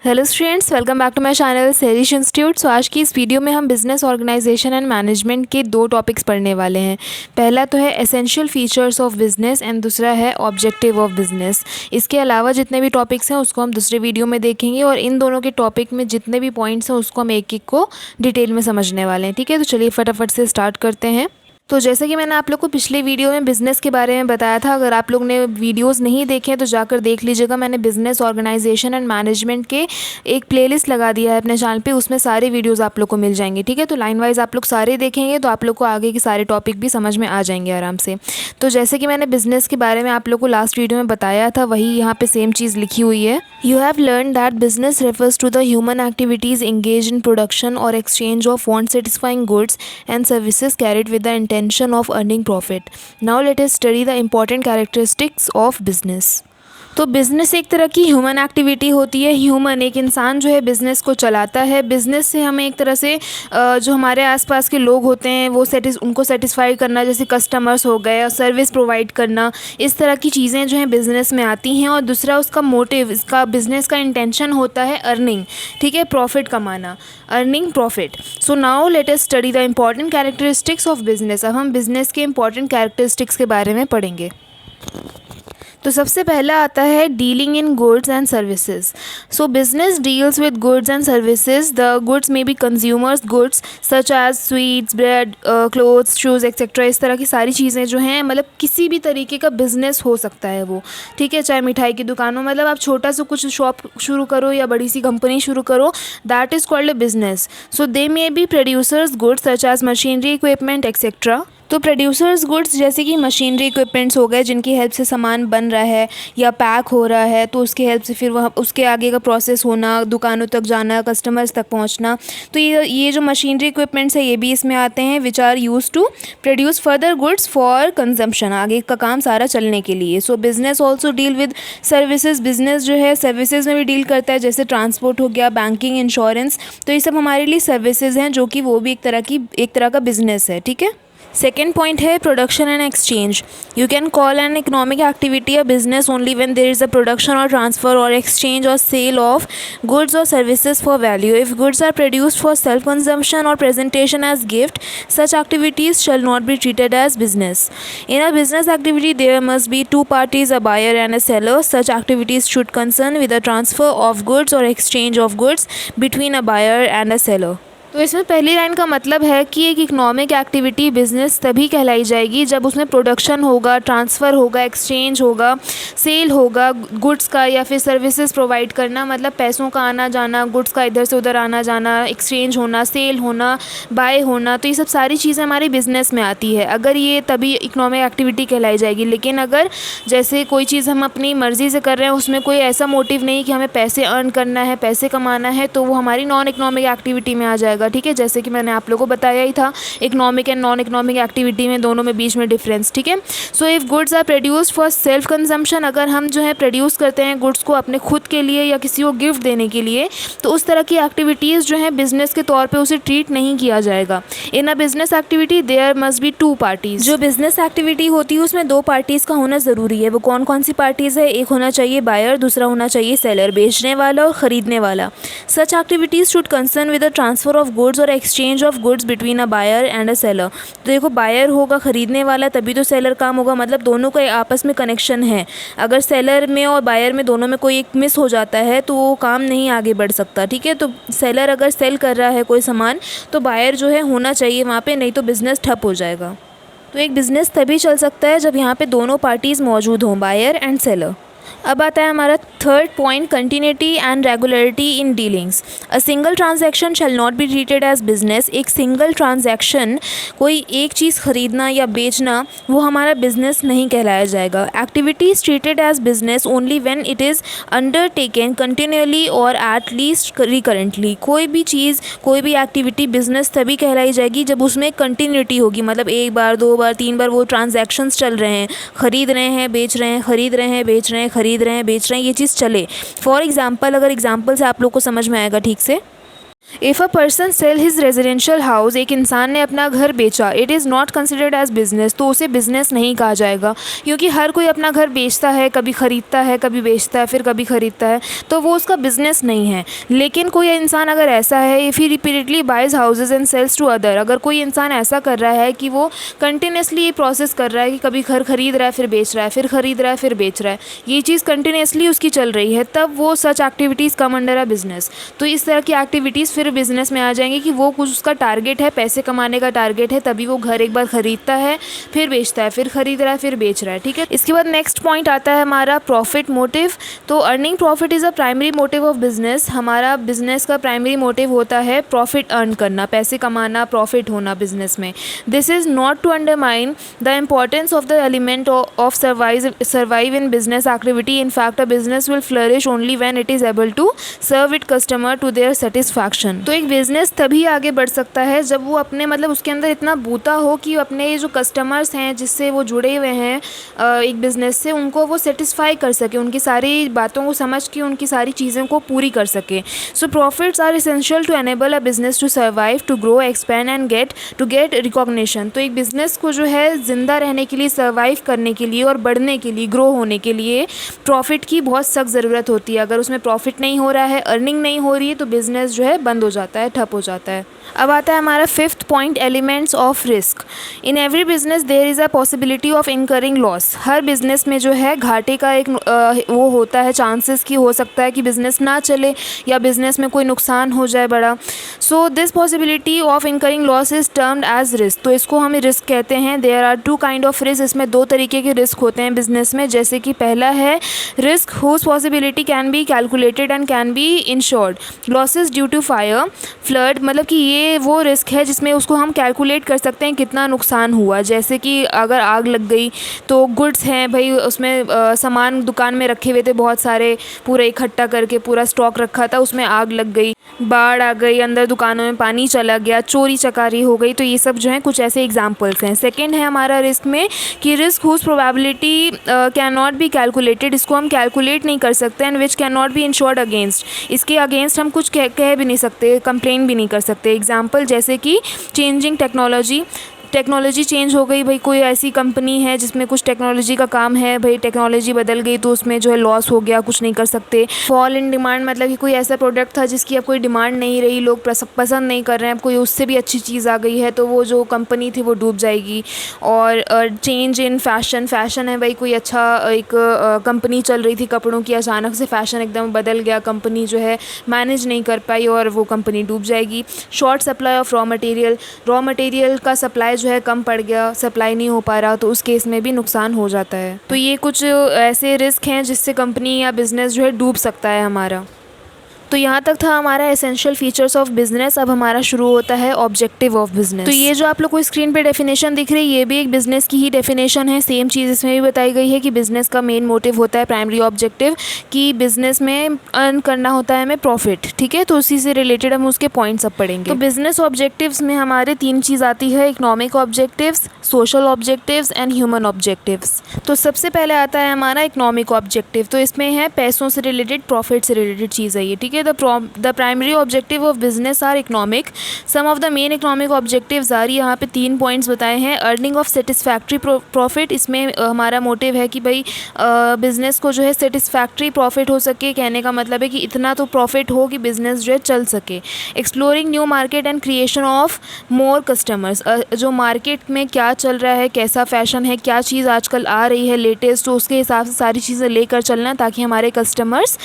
Hello students, welcome back to my channel सेरिश institute. So आज की इस वीडियो में हम बिज़नेस ऑर्गेनाइजेशन एंड मैनेजमेंट के दो टॉपिक्स पढ़ने वाले हैं। पहला तो है essential features of business and दूसरा है ऑब्जेक्टिव ऑफ बिज़नेस। इसके अलावा जितने भी टॉपिक्स हैं उसको हम दूसरे वीडियो में देखेंगे और इन दोनों के टॉपिक में जितने भी पॉइंट्स हैं उसको हम एक एक को डिटेल में समझने वाले हैं। ठीक है, तो चलिए फटाफट से स्टार्ट करते हैं। तो जैसे कि मैंने आप लोग को पिछले वीडियो में बिज़नेस के बारे में बताया था, अगर आप लोग ने वीडियोस नहीं देखे तो जाकर देख लीजिएगा। मैंने बिज़नेस ऑर्गेनाइजेशन एंड मैनेजमेंट के एक प्लेलिस्ट लगा दिया है अपने चैनल पे, उसमें सारे वीडियोस आप लोग को मिल जाएंगे। ठीक है, तो लाइन वाइज आप लोग सारे देखेंगे तो आप लोग को आगे के सारे टॉपिक भी समझ में आ जाएंगे आराम से। तो जैसे कि मैंने बिज़नेस के बारे में आप लोग को लास्ट वीडियो में बताया था, वही यहाँ पे सेम चीज़ लिखी हुई है। You have learn that business refers to the human activities engaged in production or exchange of want satisfying goods and services carried with the intention of earning profit. Now let us study the important characteristics of business. तो business एक तरह की human activity होती है। Human एक इंसान जो है बिज़नेस को चलाता है। बिज़नेस से हमें एक तरह से जो हमारे आसपास के लोग होते हैं वो उनको सेटिस्फाई करना, जैसे कस्टमर्स हो गए, और सर्विस प्रोवाइड करना, इस तरह की चीज़ें जो हैं बिज़नेस में आती हैं। और दूसरा उसका मोटिव, इसका बिज़नेस का इंटेंशन होता है अर्निंग। ठीक है, प्रॉफिट कमाना, earning profit. So now let us study the important characteristics of business. अब हम बिज़नेस के इंपॉर्टेंट कैरेक्टरिस्टिक्स के बारे में पढ़ेंगे। तो सबसे पहला आता है dealing in goods and services. So business deals with goods and services. The goods may be consumers goods such as sweets, bread, clothes, shoes etcetera. इस तरह की सारी चीज़ें जो हैं, मतलब किसी भी तरीके का बिजनेस हो सकता है वो। ठीक है, चाहे मिठाई की दुकानों, मतलब आप छोटा सा कुछ शॉप शुरू करो या बड़ी सी कंपनी शुरू करो, that is called a business. So they may be producers goods such as machinery, equipment etcetera. तो प्रोड्यूसर्स गुड्स जैसे कि मशीनरी इक्विपमेंट्स हो गए जिनकी हेल्प से सामान बन रहा है या पैक हो रहा है, तो उसके हेल्प से फिर वह उसके आगे का प्रोसेस होना, दुकानों तक जाना, कस्टमर्स तक पहुंचना। तो ये जो मशीनरी इक्विपमेंट्स है ये भी इसमें आते हैं, which are use to produce further goods for consumption, आगे का काम सारा चलने के लिए। So business also deal with services. Business जो है सर्विसेज में भी डील करता है, जैसे ट्रांसपोर्ट हो गया, बैंकिंग, इंश्योरेंस। तो ये सब हमारे लिए सर्विसेज हैं जो कि वो भी एक तरह का बिजनेस है। ठीक है, सेकेंड पॉइंट है production and exchange. You can call an economic activity a business only when there is a production or transfer or exchange or sale of goods or services for value. If goods are produced for self consumption or presentation as gift, such activities shall not be treated as business. In a business activity there must be two parties, a buyer and a seller. Such activities should concern with the transfer of goods or exchange of goods between a buyer and a seller. तो इसमें पहली line का मतलब है कि एक economic activity business तभी कहलाई जाएगी जब उसमें प्रोडक्शन होगा, ट्रांसफ़र होगा, एक्सचेंज होगा, सेल होगा गुड्स का, या फिर सर्विसेज प्रोवाइड करना, मतलब पैसों का आना जाना, गुड्स का इधर से उधर आना जाना, एक्सचेंज होना, सेल होना, बाय होना। तो ये सब सारी चीज़ें हमारी बिज़नेस में आती है, अगर ये तभी इकोनॉमिक एक्टिविटी कहलाई जाएगी। लेकिन अगर जैसे कोई चीज़ हम अपनी मर्ज़ी से कर रहे हैं, उसमें कोई ऐसा मोटिव नहीं कि हमें पैसे अर्न करना है, पैसे कमाना है, तो वो हमारी नॉन इकोनॉमिक एक्टिविटी में आ जाएगा। ठीक है, जैसे कि मैंने आप लोगों को बताया ही था, economic and non economic activity में दोनों में बीच में डिफरेंस। ठीक है, so if goods are produced for self consumption, अगर हम जो है प्रोड्यूस करते हैं गुड्स को अपने खुद के लिए या किसी को गिफ्ट देने के लिए, तो उस तरह की एक्टिविटीज़ जो है बिजनेस के तौर पे उसे ट्रीट नहीं किया जाएगा। In a business activity there must be two parties. जो बिजनेस एक्टिविटी होती है उसमें दो पार्टीज़ का होना ज़रूरी है। वो कौन कौन सी पार्टीज़ है? एक होना चाहिए बायर, दूसरा होना चाहिए सेलर, बेचने वाला और ख़रीदने वाला। Such activities should concern with the transfer of goods or exchange of goods between a buyer and a seller. तो देखो, बायर होगा ख़रीदने वाला, तभी तो सेलर काम होगा, मतलब दोनों का आपस में कनेक्शन है। अगर सेलर में और बायर में दोनों में कोई एक मिस हो जाता है तो वो काम नहीं आगे बढ़ सकता। ठीक है, तो सेलर अगर सेल कर रहा है कोई सामान तो बायर जो है होना चाहिए वहाँ पे, नहीं तो बिज़नेस ठप हो जाएगा। तो एक बिज़नेस तभी चल सकता है जब यहाँ पे दोनों पार्टीज़ मौजूद हों, बायर एंड सेलर। अब आता है हमारा third point, continuity and regularity in dealings. A single transaction shall not be treated as business. एक सिंगल ट्रांजैक्शन, कोई एक चीज़ खरीदना या बेचना, वो हमारा बिजनेस नहीं कहलाया जाएगा। Activity is treated as business only when it is undertaken continuously और एट लीस्ट रिकरेंटली। कोई भी चीज़, कोई भी एक्टिविटी बिजनेस तभी कहलाई जाएगी जब उसमें कंटिन्यूटी होगी, मतलब एक बार, दो बार, तीन बार वो ट्रांजैक्शंस चल रहे हैं, खरीद रहे हैं, बेच रहे हैं, खरीद रहे हैं, बेच रहे हैं, खरीद रहे हैं, बेच रहे हैं, ये चीज़ चले। फॉर एग्जाम्पल, अगर एग्जाम्पल से आप लोग को समझ में आएगा ठीक से, if a person sell his residential house, एक इंसान ने अपना घर बेचा, it is not considered as business, तो उसे बिजनेस नहीं कहा जाएगा, क्योंकि हर कोई अपना घर बेचता है, कभी ख़रीदता है, कभी बेचता है, फिर कभी ख़रीदता है, तो वो उसका बिजनेस नहीं है। लेकिन कोई इंसान अगर ऐसा है, if he repeatedly buys houses and sells to other, अगर कोई इंसान ऐसा कर रहा है कि वो कंटिन्यूसली ये प्रोसेस कर रहा है कि कभी घर खरीद रहा है फिर बेच रहा है, फिर खरीद रहा है फिर बेच रहा है, ये चीज़ कंटिन्यूसली उसकी चल रही है, तब वो such activities come under a business. तो इस तरह की एक्टिविटीज़ फिर बिजनेस में आ जाएंगे कि वो कुछ उसका टारगेट है, पैसे कमाने का टारगेट है, तभी वो घर एक बार खरीदता है, फिर बेचता है, फिर खरीद रहा है, फिर बेच रहा है। ठीक है, इसके बाद नेक्स्ट पॉइंट आता है हमारा प्रॉफिट मोटिव। तो earning profit is a primary motive of business. हमारा बिजनेस का प्राइमरी मोटिव होता है प्रॉफिट अर्न करना, पैसे कमाना, प्रॉफिट होना बिजनेस में। This is not to undermine the importance of the element of survive in business activity. In fact a business will flourish only when it is able to serve it customer to their satisfaction. तो एक business तभी आगे बढ़ सकता है जब वो अपने मतलब उसके अंदर इतना बूता हो कि अपने जो कस्टमर्स हैं जिससे वो जुड़े हुए हैं एक बिज़नेस से, उनको वो सेटिस्फाई कर सके, उनकी सारी बातों को समझ के उनकी सारी चीज़ों को पूरी कर सके। So profits are essential to enable a business to survive, to grow, expand and get recognition. तो एक बिज़नेस को जो है ज़िंदा रहने के लिए, सर्वाइव करने के लिए और बढ़ने के लिए, ग्रो होने के लिए प्रॉफिट की बहुत सख्त ज़रूरत होती है। अगर उसमें प्रॉफिट नहीं हो रहा है, अर्निंग नहीं हो रही है, तो बिज़नेस जो है बंद हो जाता है, ठप हो जाता है। अब आता है हमारा fifth point, elements of risk. In every business there is a possibility of incurring loss. हर बिज़नेस में जो है घाटे का एक वो होता है, चांसेस की हो सकता है कि बिज़नेस ना चले या बिज़नेस में कोई नुकसान हो जाए बड़ा। So this possibility of incurring loss is termed as risk. तो इसको हम रिस्क कहते हैं। There are two kind of risk. इसमें दो तरीके के रिस्क होते हैं बिज़नेस में। जैसे कि पहला है risk whose possibility can be calculated and can be insured. Losses due to fire, flood, मतलब कि ये वो रिस्क है जिसमें उसको हम कैलकुलेट कर सकते हैं कितना नुकसान हुआ। जैसे कि अगर आग लग गई तो गुड्स हैं भाई, उसमें सामान दुकान में रखे हुए थे बहुत सारे, पूरा इकट्ठा करके पूरा स्टॉक रखा था, उसमें आग लग गई, बाढ़ आ गई, अंदर दुकानों में पानी चला गया, चोरी चकारी हो गई। तो ये सब जो है कुछ ऐसे एग्जांपल्स हैं। सेकंड है हमारा रिस्क में कि risk whose probability can not be calculated. इसको हम कैलकुलेट नहीं कर सकते and which can not be insured against. इसके अगेंस्ट हम कुछ कह भी नहीं सकते, कंप्लेन भी नहीं कर सकते। एग्जाम्पल जैसे कि चेंजिंग टेक्नोलॉजी चेंज हो गई भाई, कोई ऐसी कंपनी है जिसमें कुछ टेक्नोलॉजी का काम है भाई, टेक्नोलॉजी बदल गई तो उसमें जो है लॉस हो गया, कुछ नहीं कर सकते। फॉल इन डिमांड, मतलब कि कोई ऐसा प्रोडक्ट था जिसकी अब कोई डिमांड नहीं रही, लोग पसंद नहीं कर रहे हैं, अब कोई उससे भी अच्छी चीज़ आ गई है तो वो जो कंपनी थी वो डूब जाएगी। और चेंज इन फैशन है भाई, कोई अच्छा एक कंपनी चल रही थी कपड़ों की, अचानक से फैशन एकदम बदल गया, कंपनी जो है मैनेज नहीं कर पाई और वो कंपनी डूब जाएगी। Short supply of raw material का सप्लाई जो है कम पड़ गया, सप्लाई नहीं हो पा रहा, तो उस केस में भी नुकसान हो जाता है। तो ये कुछ ऐसे रिस्क हैं जिससे कंपनी या बिज़नेस जो है डूब सकता है हमारा। तो यहाँ तक था हमारा एसेंशियल फीचर्स ऑफ बिजनेस। अब हमारा शुरू होता है ऑब्जेक्टिव ऑफ बिजनेस। तो ये जो आप लोग को स्क्रीन पे डेफिनेशन दिख रही है, ये भी एक बिजनेस की ही डेफिनेशन है। सेम चीज़ इसमें भी बताई गई है कि बिजनेस का मेन मोटिव होता है प्राइमरी ऑब्जेक्टिव, कि बिजनेस में अर्न करना होता है हमें प्रॉफिट। ठीक है, तो उसी से रिलेटेड हम उसके पॉइंट्स अब पढ़ेंगे। तो बिजनेस ऑब्जेक्टिव्स में हमारे तीन चीज़ आती है, economic objectives, social objectives and human objectives. तो सबसे पहले आता है हमारा इकोनॉमिक ऑब्जेक्टिव। तो इसमें है पैसों से रिलेटेड, प्रॉफिट से रिलेटेड चीज़ है ये। ठीक है, the primary objective of business are economic. Some of the main economic objectives are, यहाँ पे 3 पॉइंट्स बताए हैं। अर्निंग ऑफ सेटिस्फैक्ट्री प्रॉफिट, इसमें हमारा मोटिव है कि भाई बिज़नेस को जो है सेटिस्फैक्ट्री प्रॉफिट हो सके। कहने का मतलब है कि इतना तो प्रॉफिट हो कि बिज़नेस जो है चल सके। Exploring new market and creation of more customers, जो मार्केट में क्या चल रहा है, कैसा फैशन है, क्या चीज़ आजकल आ रही है लेटेस्ट, तो उसके हिसाब से सारी चीज़ें लेकर चलना ताकि हमारे कस्टमर्स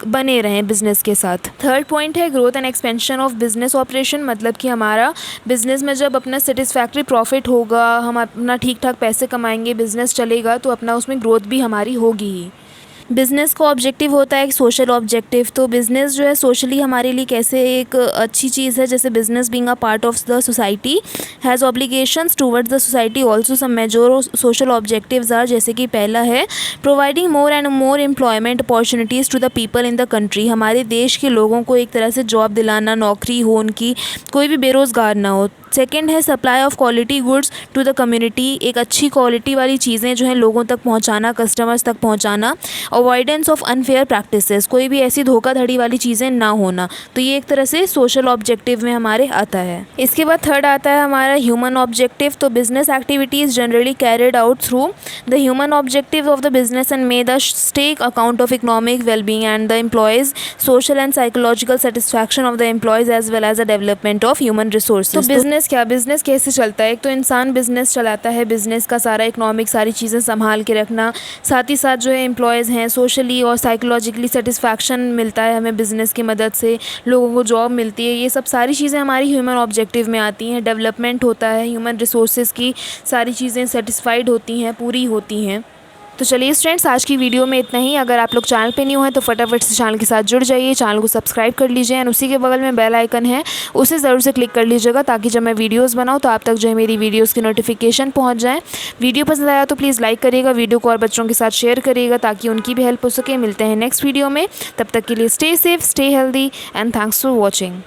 बने रहें बिज़नेस के साथ। थर्ड पॉइंट है growth and expansion of business operation, मतलब कि हमारा बिज़नेस में जब अपना सेटिस्फैक्ट्री प्रॉफिट होगा, हम अपना ठीक ठाक पैसे कमाएंगे, बिज़नेस चलेगा, तो अपना उसमें ग्रोथ भी हमारी होगी ही। बिज़नेस का ऑब्जेक्टिव होता है एक सोशल ऑब्जेक्टिव। तो बिज़नेस जो है सोशली हमारे लिए कैसे एक अच्छी चीज़ है, जैसे business being a part of the society has obligations towards the society also. Some major social objectives are, जैसे कि पहला है providing more and more employment opportunities to the people in the country. हमारे देश के लोगों को एक तरह से जॉब दिलाना, नौकरी हो उनकी, कोई भी बेरोज़गार ना हो। सेकेंड है supply of quality goods to the community, एक अच्छी क्वालिटी वाली चीज़ें जो हैं लोगों तक पहुंचाना, कस्टमर्स तक पहुंचाना। अवॉइडेंस ऑफ अनफेयर प्रैक्टिसेस, कोई भी ऐसी धोखाधड़ी वाली चीज़ें ना होना, तो ये एक तरह से सोशल ऑब्जेक्टिव में हमारे आता है। इसके बाद थर्ड आता है हमारा ह्यूमन ऑब्जेक्टिव। तो business activities generally carried out through the human objective of the business and may the take account of economic wellbeing and the employees social and psychological satisfaction of the employees as well as the development of human resources. तो business क्या, business कैसे चलता है? एक तो इंसान business चलाता है, बिजनेस का सारा इकोनॉमिक सारी चीज़ें संभाल के रखना, साथ ही साथ जो है एम्प्लॉयज़ हैं, सोशली और साइकोलॉजिकली सेटिस्फैक्शन मिलता है हमें बिज़नेस की मदद से, लोगों को जॉब मिलती है, ये सब सारी चीज़ें हमारी ह्यूमन ऑब्जेक्टिव में आती हैं। डेवलपमेंट होता है, ह्यूमन रिसोर्सेज की सारी चीज़ें सेटिस्फाइड होती हैं, पूरी होती हैं। तो चलिए फ्रेंड्स, आज की वीडियो में इतना ही। अगर आप लोग चैनल पे न्यू हैं तो फटाफट से चैनल के साथ जुड़ जाइए, चैनल को सब्सक्राइब कर लीजिए एंड उसी के बगल में बेल आइकन है, उसे ज़रूर से क्लिक कर लीजिएगा ताकि जब मैं वीडियोस बनाऊं तो आप तक जो है मेरी वीडियोस की नोटिफिकेशन पहुंच जाए। वीडियो पसंद आया तो प्लीज़ लाइक करिएगा, वीडियो को और बच्चों के साथ शेयर करिएगा ताकि उनकी भी हेल्प हो सके। मिलते हैं नेक्स्ट वीडियो में, तब तक के लिए stay safe, stay healthy and thanks for watching.